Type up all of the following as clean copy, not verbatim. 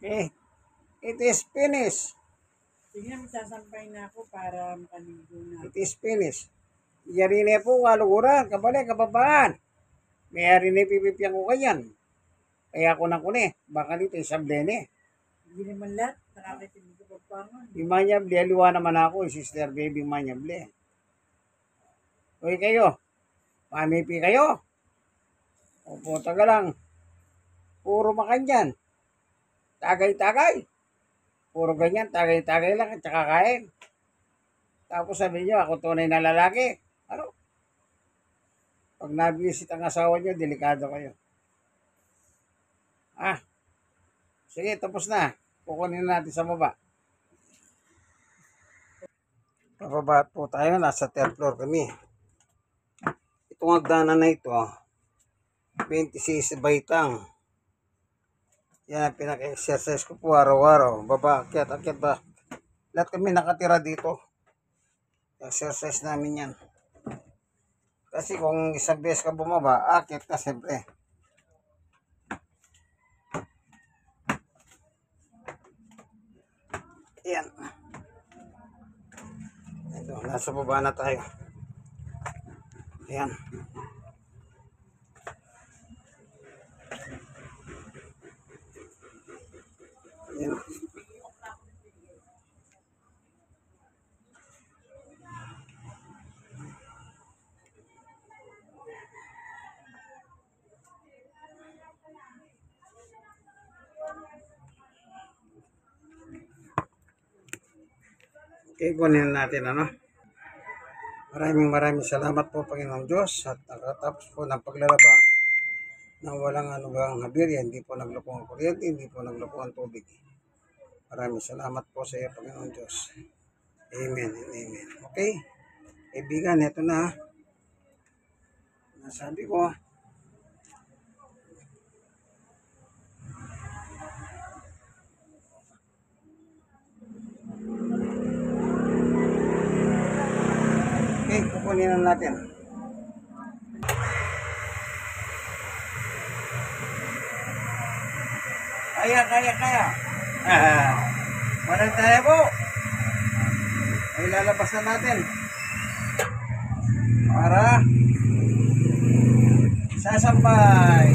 Okay. It is finished. Sige, magsasampay na ako para makaligo na. It is finished. Yari na po, kaluguran, kabalik, kababaan. May yari na pipipiyang ko kanyan. Kaya ko na kuni. Baka dito isang blene. Hindi naman lahat. Nakakitinig ko pagpangan. Yung manyable, aliwa naman ako. Sister baby manyable. Uy kayo. Mamipi kayo. Opo, taga lang. Puro makanyan. Tagay-tagay. Puro ganyan, tagay-tagay lang at saka kain. Tapos sabi niyo, ako tunay na lalaki. Ano? Pag nabisit ang asawa niyo, delikado kayo. Sige, tapos na. Kukunin natin sa baba. Pababa po tayo, nasa 3rd floor kami. Itong hagdanan na ito, 26 baitang. Yan, pinaka-exercise ko po araw-araw. Baba, akyat ba? Lahat kami nakatira dito. Exercise namin yan. Kasi kung isang beses ka bumaba, akyat ka siyempre. Yan. Ito, nasa baba na tayo. Yan. Yan. Okay, kunin natin ano. Maraming salamat po Panginoong Diyos at nakatapos po ng paglalaba na walang anugang haberya, hindi po nagloko ang kuryente, hindi po nagloko ang tubig. Maraming salamat po sa iyo Panginoong Diyos. Amen and amen. Okay? Kaibigan, ito na. Nasabi ko, okay, kukunin na natin. Kaya. Walang tayo po. Ay lalabas na natin. Para sasampay.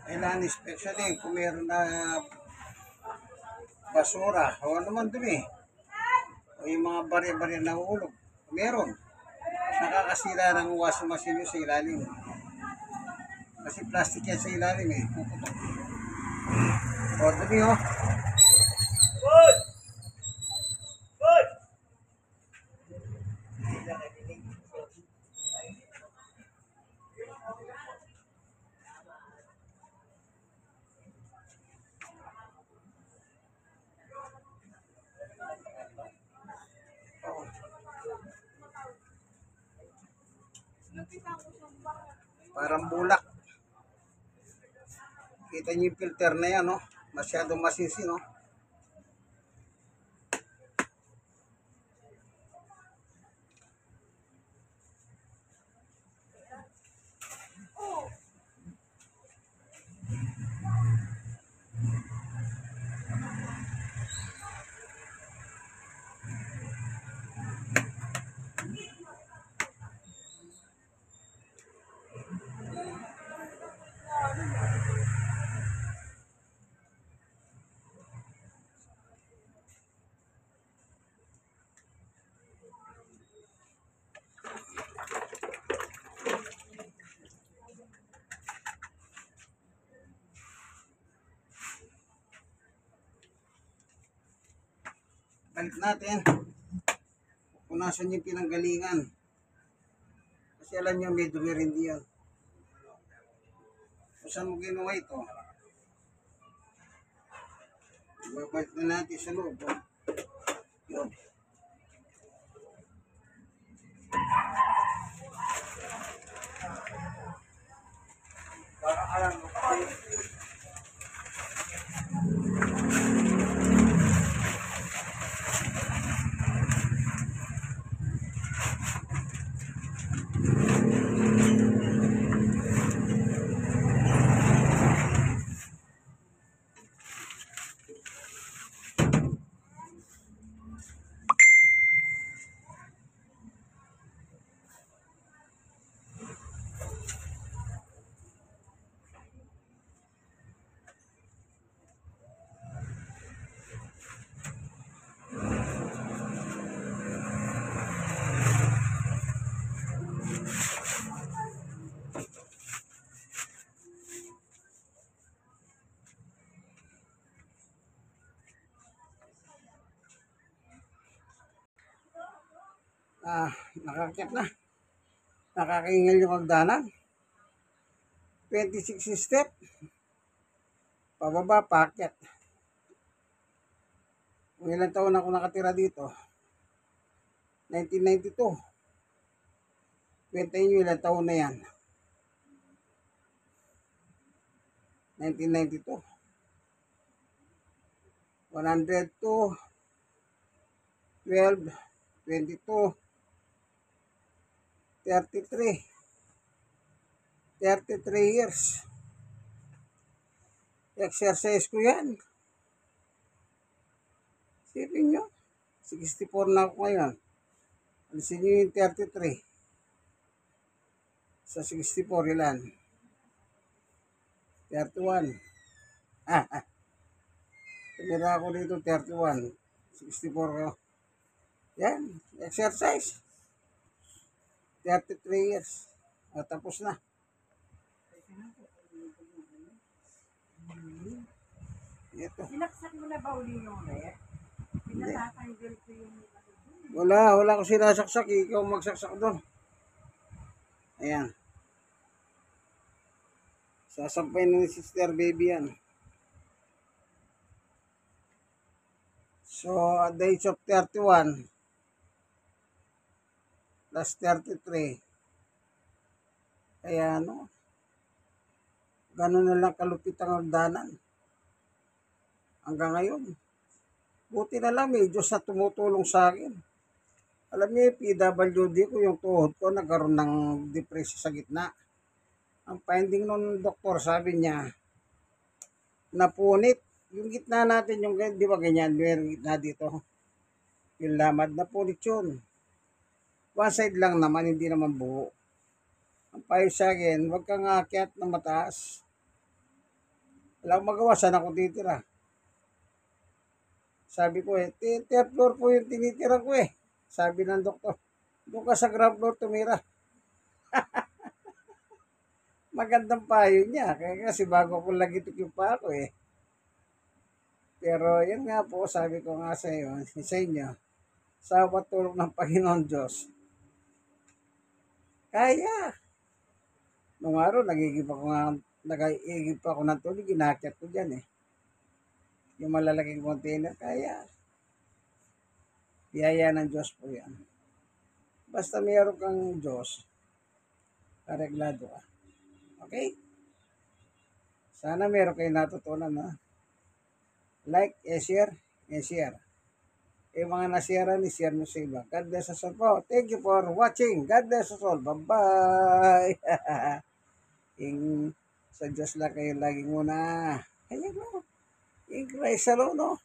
Kailangan inspection din kung meron na basura o ano man dumi. O yung mga bari-bari na uhulog. Meron. Nakakasira ng washing machine yun sa ilalim. Kasi plastic yan sa ilalim eh. Puputok. O dumi oh. Parang bulak. Kita niyo yung filter na yan, no? Masyadong masisi, no? Balik natin kung nasan yung pinanggalingan. Kasi alam nyo, may dumi rin diyan. Kung saan mo ginawa ito, ibabalik na natin sa loob. Yun. Para alam mo kasi nakakit na. Nakakaingal yung hagdanan. 26 step. Pababa, paakyat. Kung ilang taon ako nakatira dito. 1992. Kwenta nyo ilang taon na yan. 1992. 102, 12, 22, 33. 33 years. Exercise ko yan. Sipin nyo. 64 na ako ngayon. Alisin nyo yung 33. Sa 64 ilan? 31. Tumira ako dito 31. 64 ko. Yan. Exercise. 33 years. Tapos na. Ito. Sinaksak mo na ba uli yung red? Pinatatanggal ko yung Wala ko sinasaksak. Ikaw magsaksak doon. Ayan. Sasampay na ni Sister Baby yan. So, at the age of 31, plus 33, kaya ano, gano'n na lang kalupit ang hagdanan. Hanggang ngayon. Buti na lang may Diyos na tumutulong sa akin. Alam niyo, PWD ko, yung tuhod ko, nagkaroon ng depression sa gitna. Ang finding ng doktor, sabi niya, napunit. Yung gitna natin, yung di ba ganyan, yung gitna dito. Yung lamad, napunit yun. One side lang naman, hindi naman buo. Ang payo sa akin, huwag kang aakyat ng mataas. Wala akong magawa, saan ako titira? Sabi ko third floor po yung tinitira ko eh. Sabi ng doktor, doon ka sa ground floor tumira. Magandang payo niya. Kaya kasi bago ko lagitik yung pa ako eh. Pero yun nga po, sabi ko nga sa inyo, sa patulong ng Panginoon Diyos, kaya. Nung araw, nagigib ako ng tubig, ginakyat ko dyan eh. Yung malalaking container, kaya. Biyaya ng Diyos po yan. Basta mayroon kang Diyos, kareglado ka. Okay? Sana meron kayo natutunan na. Like, share, share. Yung mga nasira, share nyo sa iba. God bless us all po. Thank you for watching. God bless us all. Bye-bye. Sa Diyos lang kayo laging muna. Ayan o. In Christ alone, no?